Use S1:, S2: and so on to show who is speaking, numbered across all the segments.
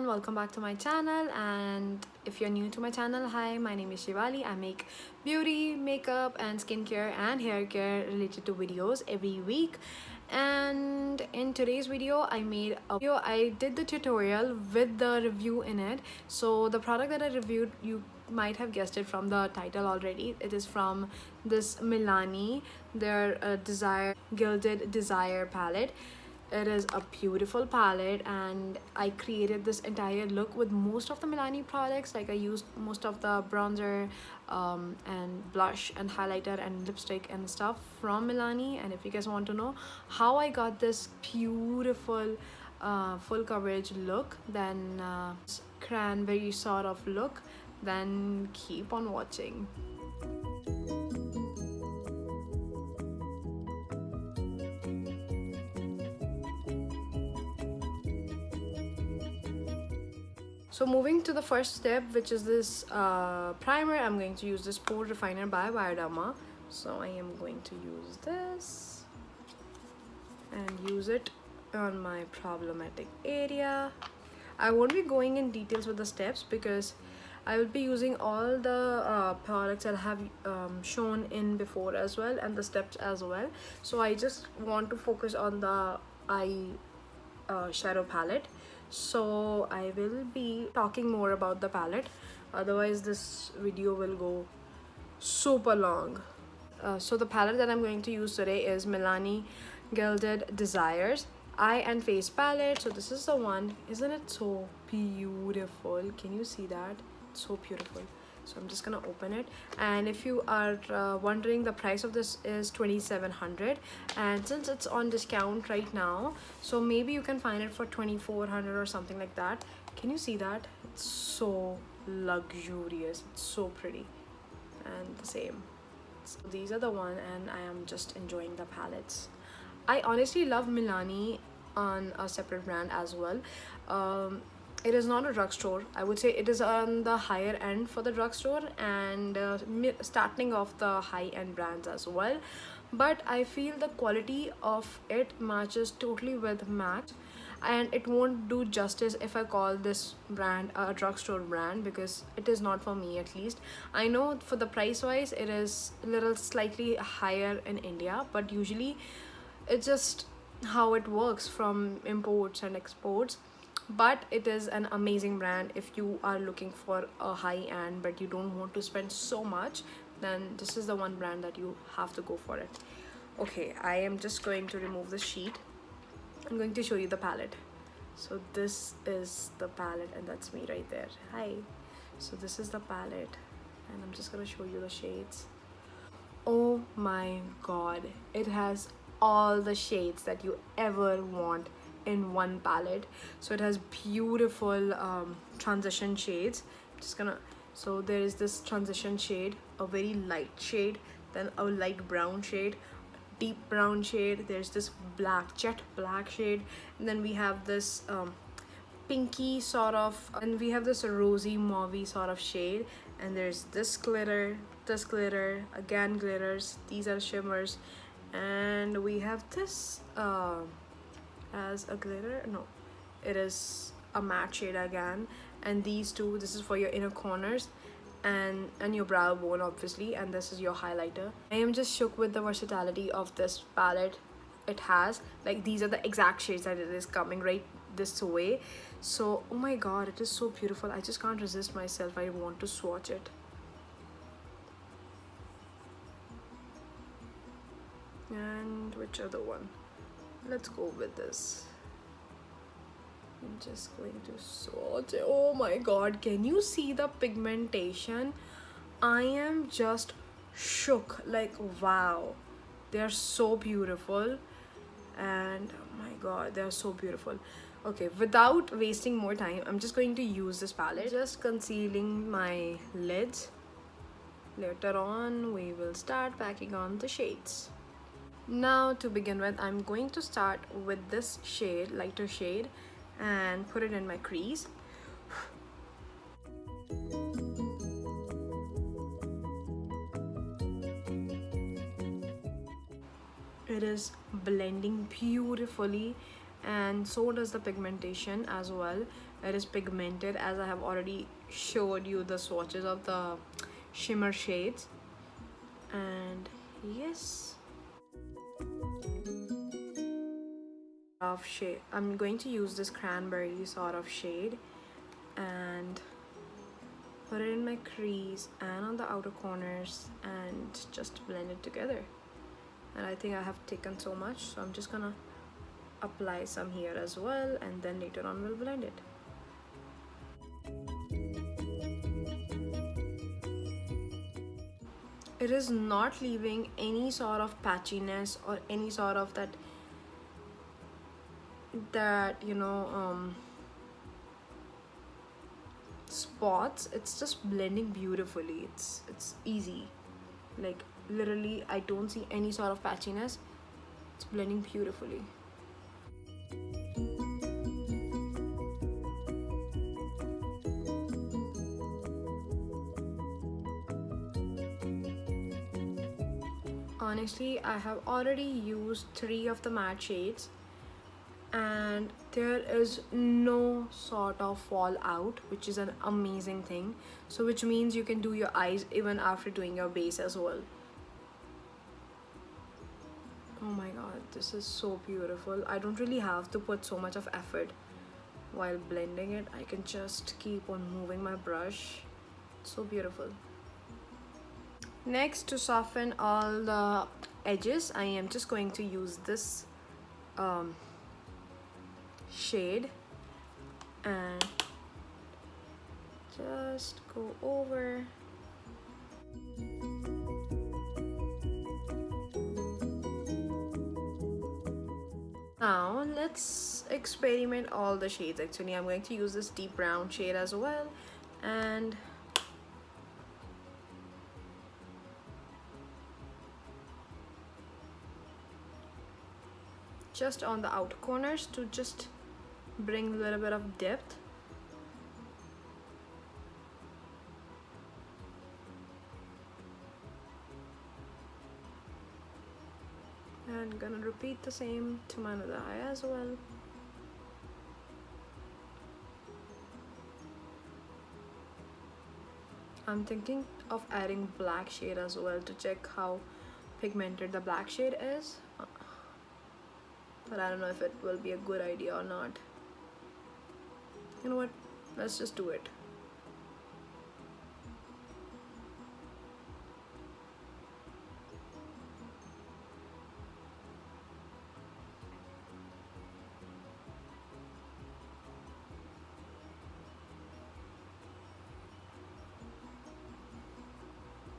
S1: everyone, welcome back to my channel. And if you're new to my channel, hi, my name is Shivali. I make beauty, makeup and skincare and hair care related to videos every week. And in today's video I did the tutorial with the review in it. So the product that I reviewed, you might have guessed it from the title already. It is from this Milani, their Gilded Desire palette. It is a beautiful palette and I created this entire look with most of the Milani products. Like I used most of the bronzer and blush and highlighter and lipstick and stuff from Milani. And if you guys want to know how I got this beautiful full coverage look, then cranberry sort of look, then keep on watching. So moving to the first step, which is this primer, I'm going to use this Pore Refiner by Bioderma. So I am going to use this and use it on my problematic area. I won't be going in details with the steps because I will be using all the products that I have shown in before as well, and the steps as well. So I just want to focus on the eye shadow palette. So I will be talking more about the palette, otherwise this video will go super long. So the palette that I'm going to use today is Milani Gilded Desires Eye and Face Palette. So this is the one. Isn't it so beautiful? Can you see that? It's so beautiful. So I'm just gonna open it, and if you are wondering, the price of this is 2,700, and since it's on discount right now, so maybe you can find it for 2,400 or something like that. Can you see that? It's so luxurious, it's so pretty, and the same. So these are the one, and I am just enjoying the palettes. I honestly love Milani on a separate brand as well. It is not a drugstore. I would say it is on the higher end for the drugstore, and starting off the high-end brands as well. But I feel the quality of it matches totally with MAC, and it won't do justice if I call this brand a drugstore brand, because it is not for me, at least. I know for the price wise it is a little slightly higher in India, but usually it's just how it works from imports and exports. But it is an amazing brand. If you are looking for a high end but you don't want to spend so much, then this is the one brand that you have to go for it. Okay, I am just going to remove the sheet. I'm going to show you the palette. So this is the palette, and that's me right there. Hi. So this is the palette, and I'm just gonna show you the shades. Oh my god, it has all the shades that you ever want in one palette. So it has beautiful transition shades. I'm just gonna, so there is this transition shade, a very light shade, then a light brown shade, deep brown shade, there's this black, jet black shade, and then we have this pinky sort of, and we have this rosy mauvey sort of shade, and there's this glitter, again glitters, these are shimmers, and we have this as a glitter, no, it is a matte shade again, and these two, this is for your inner corners and your brow bone obviously, and this is your highlighter. I am just shook with the versatility of this palette. It has, like, these are the exact shades that it is coming right this way. So oh my god, it is so beautiful. I just can't resist myself. I want to swatch it. And which other one? Let's go with this. I'm just going to swatch it. Oh my god, can you see the pigmentation? I am just shook. Like, wow, they're so beautiful, and oh my god, they're so beautiful. Okay, without wasting more time, I'm just going to use this palette, just concealing my lids. Later on we will start packing on the shades. Now to begin with, I'm going to start with this shade, lighter shade, and put it in my crease. It is blending beautifully, and so does the pigmentation as well. It is pigmented, as I have already showed you the swatches of the shimmer shades. And yes, of shade, I'm going to use this cranberry sort of shade and put it in my crease and on the outer corners and just blend it together. And I think I have taken so much, so I'm just gonna apply some here as well, and then later on we'll blend it. It is not leaving any sort of patchiness or any sort of that spots. It's just blending beautifully. It's easy, like literally I don't see any sort of patchiness. It's blending beautifully. Honestly, I have already used 3 of the matte shades and there is no sort of fallout, which is an amazing thing. So which means you can do your eyes even after doing your base as well. Oh my god, this is so beautiful. I don't really have to put so much of effort while blending it. I can just keep on moving my brush. It's so beautiful. Next, to soften all the edges, I am just going to use this shade and just go over. Now let's experiment all the shades. Actually, I'm going to use this deep brown shade as well, and just on the outer corners to just bring a little bit of depth. And gonna repeat the same to my other eye as well. I'm thinking of adding black shade as well to check how pigmented the black shade is, but I don't know if it will be a good idea or not. You know what, let's just do it.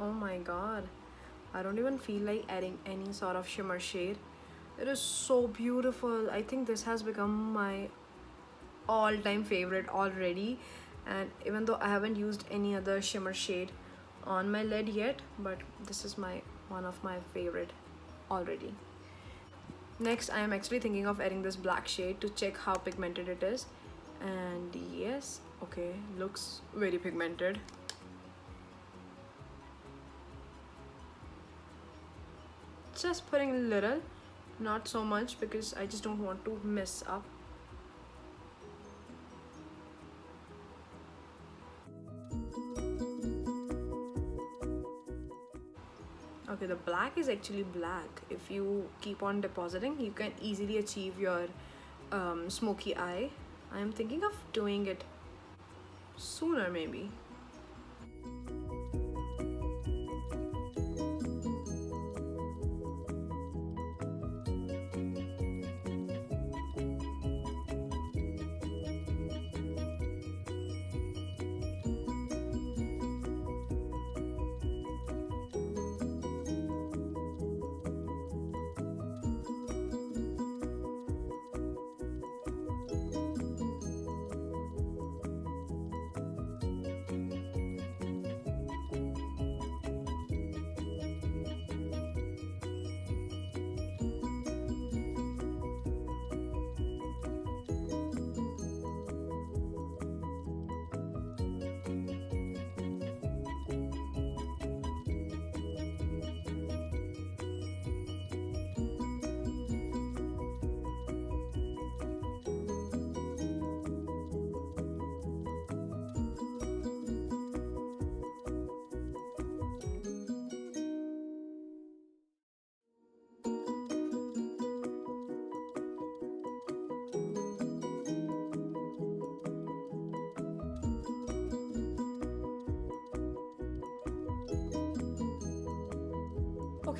S1: Oh my god, I don't even feel like adding any sort of shimmer shade. It is so beautiful. I think this has become my all-time favorite already, and even though I haven't used any other shimmer shade on my lid yet, but this is one of my favorite already. Next, I am actually thinking of adding this black shade to check how pigmented it is, and yes, okay, looks very pigmented. Just putting a little, not so much, because I just don't want to mess up. Okay, the black is actually black. If you keep on depositing, you can easily achieve your smoky eye. I am thinking of doing it sooner maybe.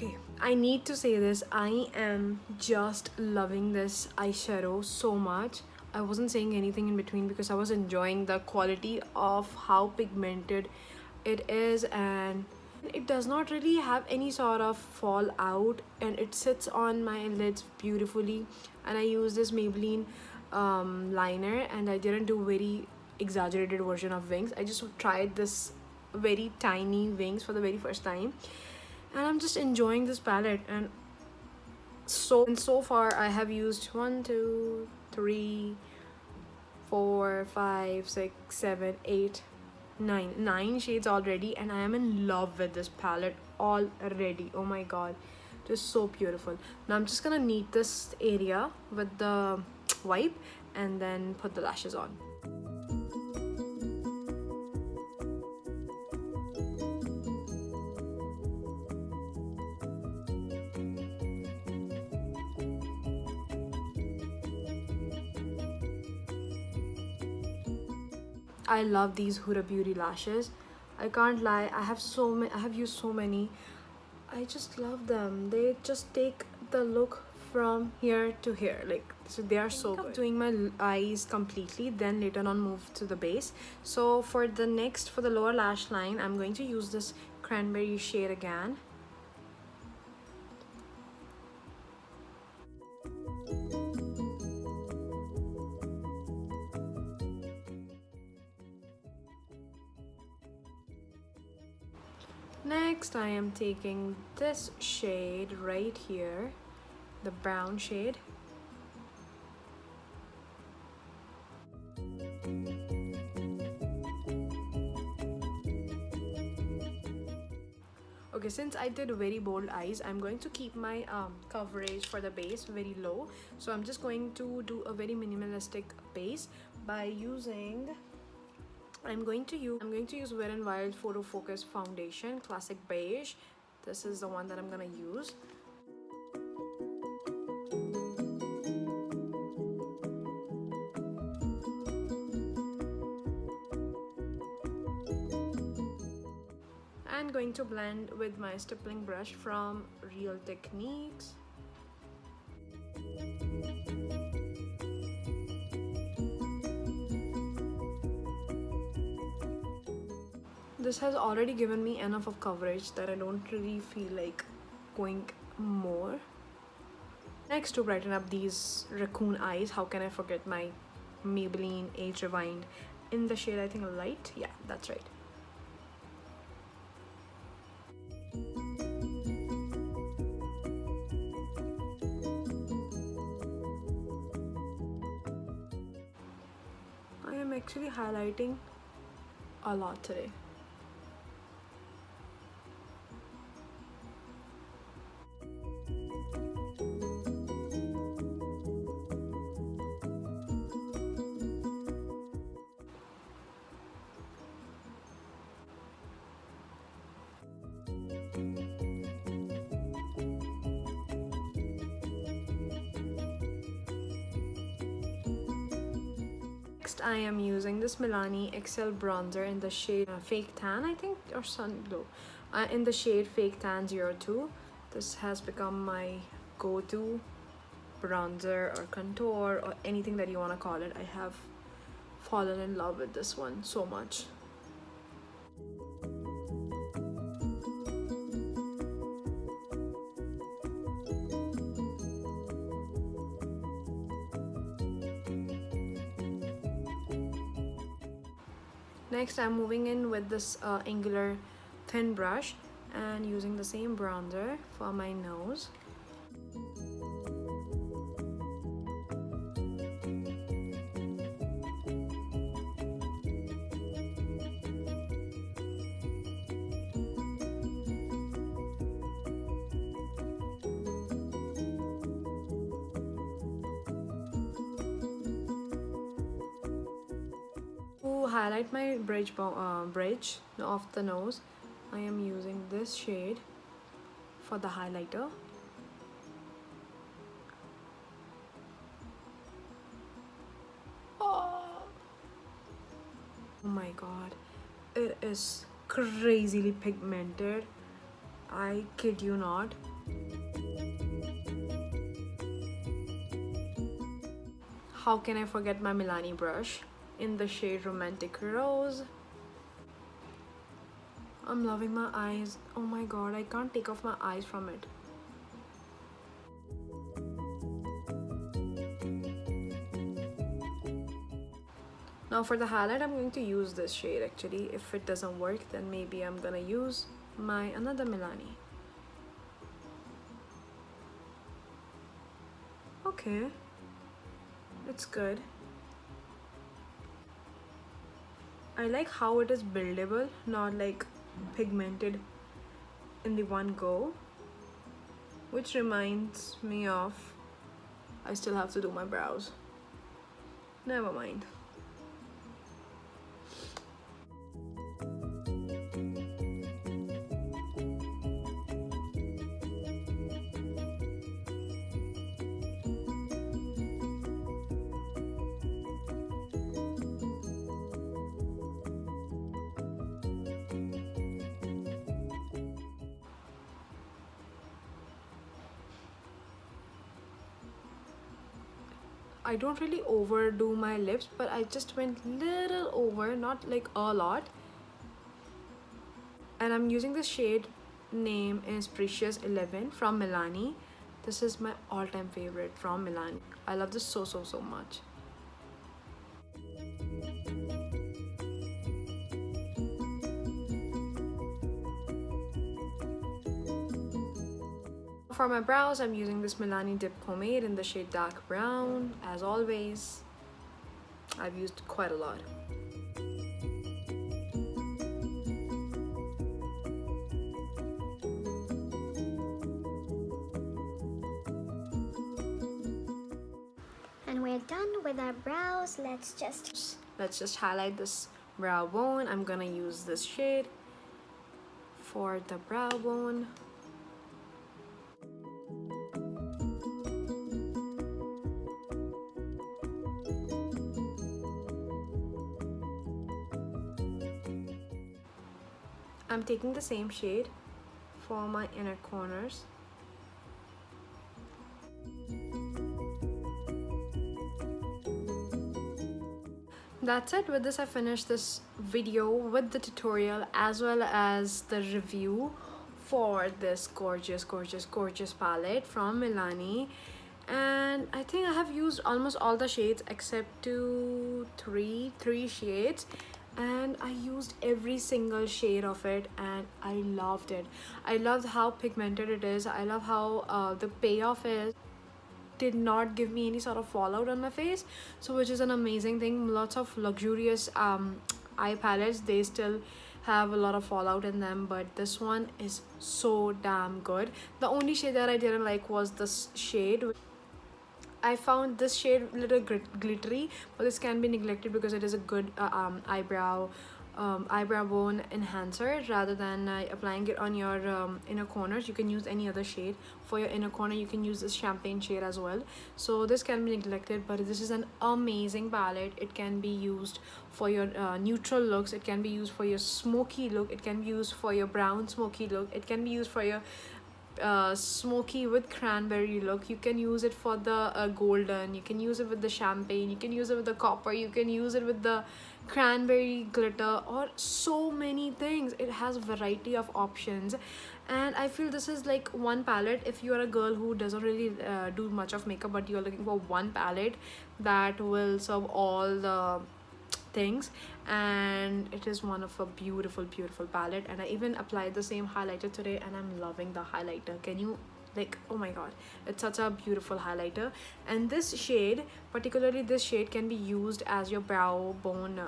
S1: Okay, I need to say this. I am just loving this eyeshadow so much. I wasn't saying anything in between because I was enjoying the quality of how pigmented it is, and it does not really have any sort of fallout, and it sits on my lids beautifully. And I use this Maybelline liner, and I didn't do very exaggerated version of wings. I just tried this very tiny wings for the very first time, and I'm just enjoying this palette. And so far I have used 1 2 3 4 5 6 7 8 9 shades already, and I am in love with this palette already. Oh my god, it is so beautiful. Now I'm just gonna knead this area with the wipe and then put the lashes on. I love these Huda Beauty lashes. I can't lie, I have used so many. I just love them. They just take the look from here to here. Like, so they are so good. I'm doing my eyes completely, then later on move to the base. So for the lower lash line, I'm going to use this cranberry shade again. Next, I am taking this shade right here, the brown shade. Okay, since I did very bold eyes, I'm going to keep my coverage for the base very low. So I'm just going to do a very minimalistic base by using I'm going to use Wet n Wild Photo Focus Foundation Classic Beige. This is the one that I'm gonna use. And going to blend with my stippling brush from Real Techniques. This has already given me enough of coverage that I don't really feel like going more. Next, to brighten up these raccoon eyes, how can I forget my Maybelline Age Rewind in the shade, I think, Light. Yeah, that's right. I am actually highlighting a lot today. Next, I am using this Milani XL bronzer in the shade Fake Tan, I think, or Sun Glow, in the shade Fake Tan 02. This has become my go-to bronzer or contour or anything that you want to call it. I have fallen in love with this one so much. Next, I'm moving in with this angular thin brush and using the same bronzer for my nose. To highlight my bridge of the nose, I am using this shade for the highlighter. Oh my god, it is crazily pigmented. I kid you not. How can I forget my Milani brush in the shade Romantic Rose? I'm loving my eyes. Oh my god, I can't take off my eyes from it. Now for the highlight, I'm going to use this shade actually. If it doesn't work, then maybe I'm gonna use my another Milani. Okay, it's good. I like how it is buildable, not like pigmented in the one go, which reminds me of I still have to do my brows. Never mind. I don't really overdo my lips, but I just went little over, not like a lot. And I'm using the shade name is Precious 11 from Milani. This is my all-time favorite from Milani. I love this so much. For my brows, I'm using this Milani Dip Pomade in the shade Dark Brown. As always, I've used quite a lot.
S2: And we're done with our brows. Let's just
S1: highlight this brow bone. I'm gonna use this shade for the brow bone. I'm taking the same shade for my inner corners. That's it. With this, I finished this video with the tutorial as well as the review for this gorgeous palette from Milani. And I think I have used almost all the shades except three shades, and I used every single shade of it and I loved it. I loved how pigmented it is. I love how the payoff is. Did not give me any sort of fallout on my face, so which is an amazing thing. Lots of luxurious eye palettes, they still have a lot of fallout in them, but this one is so damn good. The only shade that I didn't like was this shade. I found this shade a little glittery, but this can be neglected because it is a good eyebrow bone enhancer. Rather than applying it on your inner corners, you can use any other shade. For your inner corner, you can use this champagne shade as well. So this can be neglected, but this is an amazing palette. It can be used for your neutral looks. It can be used for your smoky look. It can be used for your brown smoky look. It can be used for your smoky with cranberry look. You can use it for the golden. You can use it with the champagne. You can use it with the copper. You can use it with the cranberry glitter, or so many things. It has a variety of options, and I feel this is like one palette if you are a girl who doesn't really do much of makeup, but you're looking for one palette that will serve all the things. And it is one of a beautiful palette, and I even applied the same highlighter today and I'm loving the highlighter. Can you, like, oh my god, it's such a beautiful highlighter. And this shade, particularly this shade, can be used as your brow bone.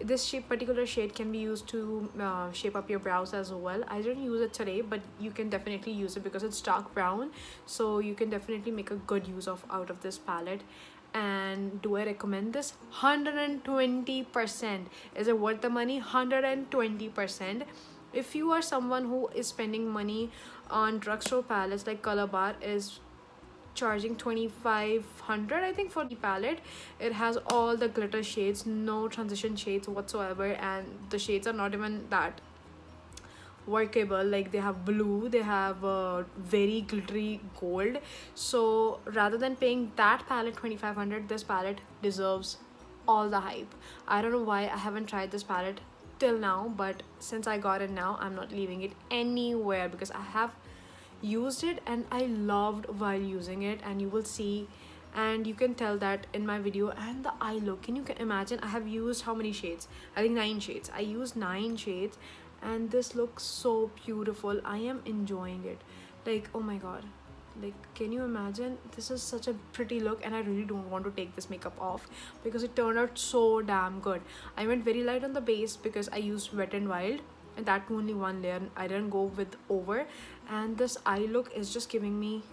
S1: This particular shade can be used to shape up your brows as well. I didn't use it today, but you can definitely use it because it's dark brown, so you can definitely make a good use out of this palette. And do I recommend this? 120%. Is it worth the money? 120%. If you are someone who is spending money on drugstore palettes, like Color Bar is charging 2,500 I think for the palette. It has all the glitter shades, no transition shades whatsoever, and the shades are not even that workable. Like they have blue, they have very glittery gold. So rather than paying that palette 2500, this palette deserves all the hype. I don't know why I haven't tried this palette till now, but since I got it now, I'm not leaving it anywhere because I have used it and I loved while using it, and you will see, and you can tell that in my video. And the eye look, can you imagine? I have used how many shades? I think 9 shades. I used 9 shades and this looks so beautiful. I am enjoying it. Like, oh my god, like, can you imagine? This is such a pretty look and I really don't want to take this makeup off because it turned out so damn good. I went very light on the base because I used Wet n Wild, and that too only one layer. I didn't go with over, and this eye look is just giving me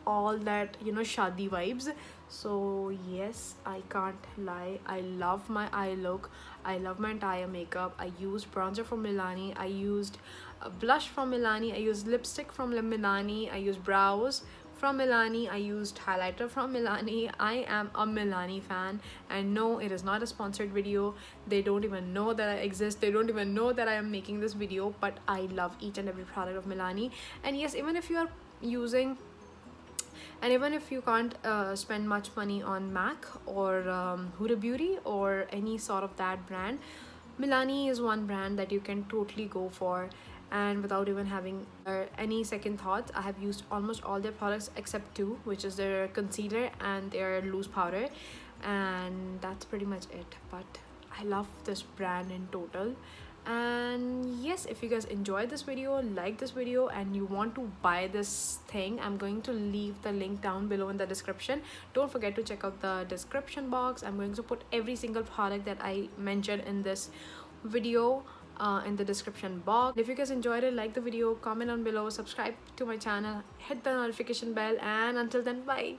S1: all that, you know, shadi vibes. So yes, I can't lie, I love my eye look. I love my entire makeup. I used bronzer from Milani, I used a blush from Milani, I used lipstick from Milani, I used brows from Milani, I used highlighter from Milani. I am a Milani fan, and no, it is not a sponsored video. They don't even know that I exist, they don't even know that I am making this video, but I love each and every product of Milani. And yes, even if you are using, and even if you can't spend much money on MAC or Huda Beauty or any sort of that brand, Milani is one brand that you can totally go for, and without even having any second thoughts. I have used almost all their products except 2, which is their concealer and their loose powder, and that's pretty much it. But I love this brand in total. And yes, if you guys enjoyed this video, like this video, and you want to buy this thing, I'm going to leave the link down below in the description. Don't forget to check out the description box. I'm going to put every single product that I mentioned in this video in the description box. If you guys enjoyed it, like the video, comment down below, subscribe to my channel, hit the notification bell, and until then, bye.